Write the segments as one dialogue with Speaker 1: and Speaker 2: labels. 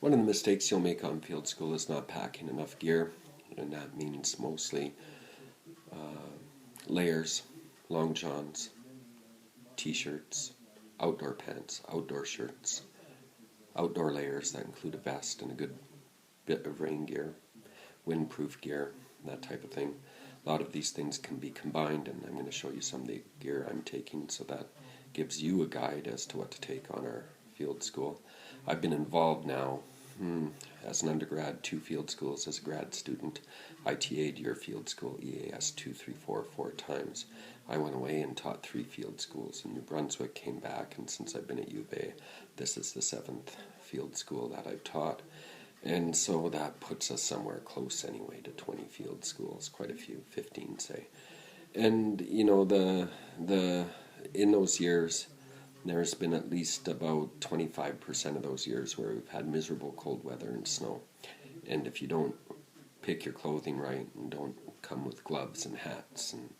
Speaker 1: One of the mistakes you'll make on field school is not packing enough gear, and that means mostly layers, long johns, t-shirts, outdoor pants, outdoor shirts, outdoor layers that include a vest and a good bit of rain gear, windproof gear, that type of thing. A lot of these things can be combined, and I'm going to show you some of the gear I'm taking so that gives you a guide as to what to take on our field school. I've been involved now as an undergrad, 2 field schools. As a grad student, I TA'd your field school, EAS 2, 3, 4, 4 times. I went away and taught 3 field schools in New Brunswick, came back, and since I've been at U of A, this is the 7th field school that I've taught. And so that puts us somewhere close anyway to 20 field schools, quite a few, 15 say. And you know, in those years, there's been at least about 25% of those years where we've had miserable cold weather and snow. And if you don't pick your clothing right and don't come with gloves and hats and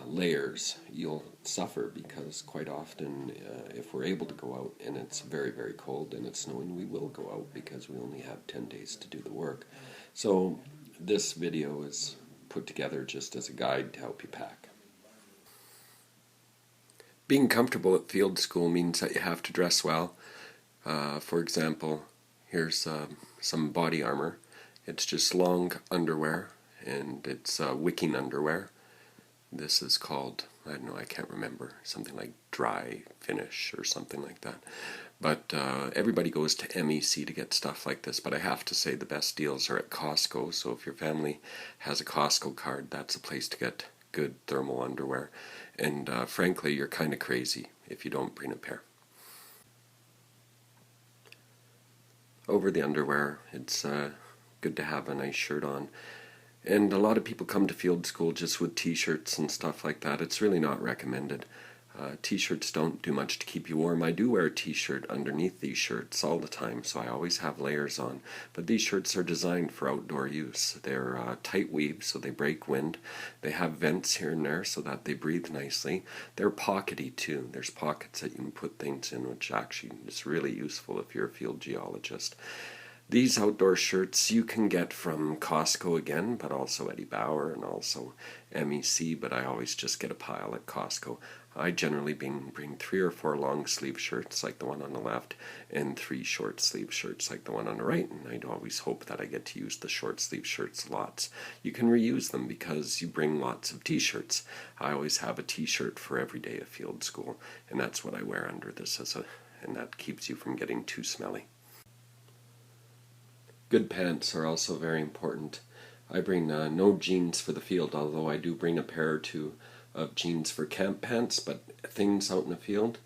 Speaker 1: layers, you'll suffer, because quite often if we're able to go out and it's very, very cold and it's snowing, we will go out because we only have 10 days to do the work. So this video is put together just as a guide to help you pack. Being comfortable at field school means that you have to dress well. For example, here's some body armor. It's just long underwear, and it's wicking underwear. This is called, I don't know, I can't remember, something like dry finish or something like that. But everybody goes to MEC to get stuff like this, but I have to say the best deals are at Costco. So if your family has a Costco card, that's a place to get good thermal underwear. And frankly, you're kind of crazy if you don't bring a pair. Over the underwear, it's good to have a nice shirt on. And a lot of people come to field school just with t-shirts and stuff like that. It's really not recommended. T-shirts don't do much to keep you warm. I do wear a t-shirt underneath these shirts all the time, so I always have layers on. But these shirts are designed for outdoor use. They're tight weave, so they break wind. They have vents here and there so that they breathe nicely. They're pockety too. There's pockets that you can put things in, which actually is really useful if you're a field geologist. These outdoor shirts you can get from Costco again, but also Eddie Bauer and also MEC, but I always just get a pile at Costco. I generally bring 3 or 4 long sleeve shirts like the one on the left and 3 short sleeve shirts like the one on the right, and I always hope that I get to use the short sleeve shirts lots. You can reuse them because you bring lots of t-shirts. I always have a t-shirt for every day of field school, and that's what I wear under this and that keeps you from getting too smelly. Good pants are also very important. I bring no jeans for the field, although I do bring a pair or 2 of jeans for camp pants, but things out in the field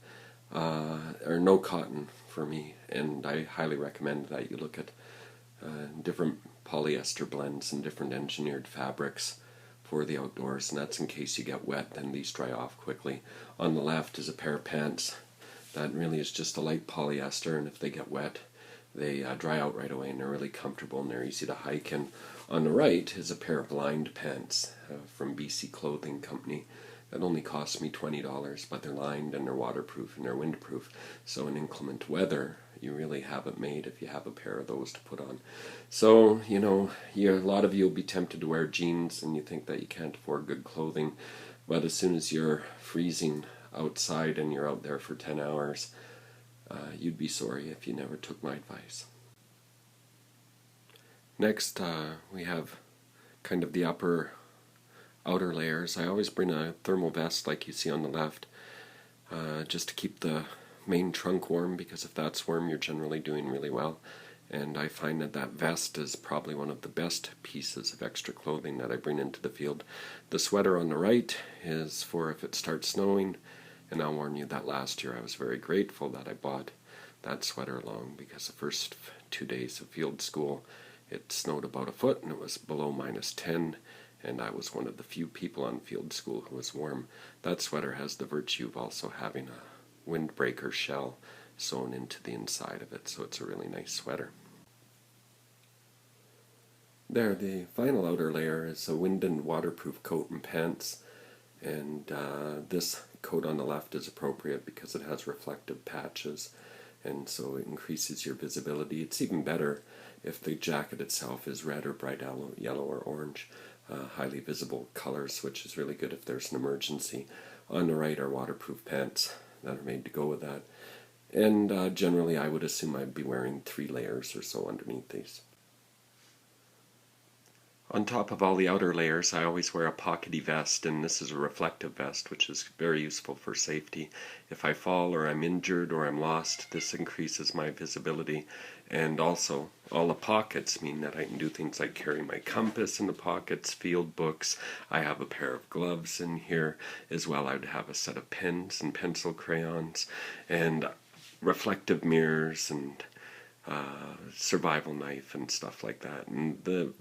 Speaker 1: are no cotton for me, and I highly recommend that you look at different polyester blends and different engineered fabrics for the outdoors, and that's in case you get wet, then these dry off quickly. On the left is a pair of pants that really is just a light polyester, and if they get wet, they dry out right away, and they're really comfortable and they're easy to hike. And on the right is a pair of lined pants from BC Clothing Company that only cost me $20, but they're lined and they're waterproof and they're windproof. So in inclement weather, you really have it made if you have a pair of those to put on. So, you know, a lot of you will be tempted to wear jeans and you think that you can't afford good clothing, but as soon as you're freezing outside and you're out there for 10 hours, you'd be sorry if you never took my advice. Next, we have kind of the outer layers. I always bring a thermal vest like you see on the left, just to keep the main trunk warm, because if that's warm, you're generally doing really well. And I find that vest is probably one of the best pieces of extra clothing that I bring into the field. The sweater on the right is for if it starts snowing. And I'll warn you that last year I was very grateful that I bought that sweater along, because the first 2 days of field school it snowed about a foot and it was below -10, and I was one of the few people on field school who was warm. That sweater has the virtue of also having a windbreaker shell sewn into the inside of it, so it's a really nice sweater. There, the final outer layer is a wind and waterproof coat and pants. And this coat on the left is appropriate because it has reflective patches, and so it increases your visibility. It's even better if the jacket itself is red or bright yellow or orange, highly visible colors, which is really good if there's an emergency. On the right are waterproof pants that are made to go with that. And generally I would assume I'd be wearing 3 layers or so underneath these. On top of all the outer layers, I always wear a pockety vest, and this is a reflective vest, which is very useful for safety. If I fall or I'm injured or I'm lost, this increases my visibility. And also, all the pockets mean that I can do things like carry my compass in the pockets, field books. I have a pair of gloves in here as well. I would have a set of pens and pencil crayons and reflective mirrors and survival knife and stuff like that. And the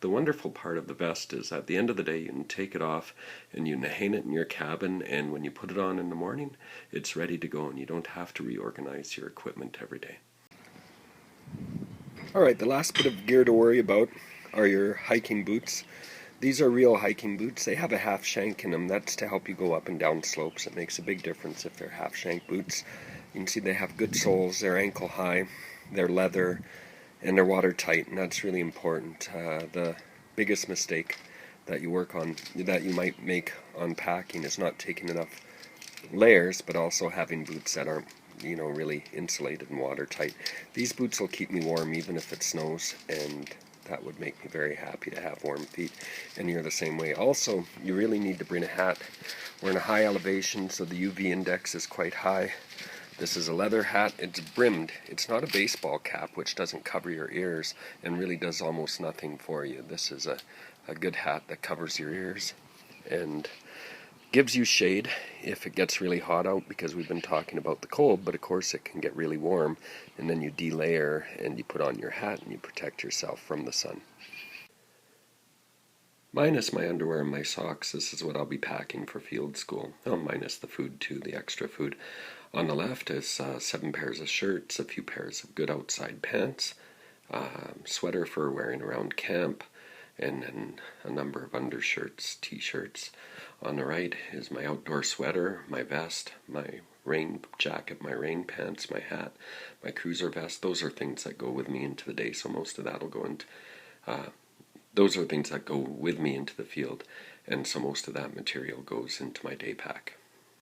Speaker 1: wonderful part of the vest is at the end of the day you can take it off and you can hang it in your cabin, and when you put it on in the morning it's ready to go and you don't have to reorganize your equipment every day. Alright, the last bit of gear to worry about are your hiking boots. These are real hiking boots. They have a half shank in them. That's to help you go up and down slopes. It makes a big difference if they're half shank boots. You can see they have good soles, they're ankle high, they're leather, and they're watertight, and that's really important. The biggest mistake that you might make on packing is not taking enough layers, but also having boots that aren't, really insulated and watertight. These boots will keep me warm even if it snows, and that would make me very happy to have warm feet, and you're the same way. Also, you really need to bring a hat. We're in a high elevation, so the UV index is quite high. This is a leather hat. It's brimmed. It's not a baseball cap, which doesn't cover your ears and really does almost nothing for you. This is a good hat that covers your ears and gives you shade if it gets really hot out, because we've been talking about the cold, but of course it can get really warm, and then you delayer and you put on your hat and you protect yourself from the sun. Minus my underwear and my socks, this is what I'll be packing for field school. Oh, minus the food too, the extra food. On the left is 7 pairs of shirts, a few pairs of good outside pants, sweater for wearing around camp, and then a number of undershirts, t-shirts. On the right is my outdoor sweater, my vest, my rain jacket, my rain pants, my hat, my cruiser vest. Those are things that go with me into the day, so most of that will go into... those are things that go with me into the field, and so most of that material goes into my day pack.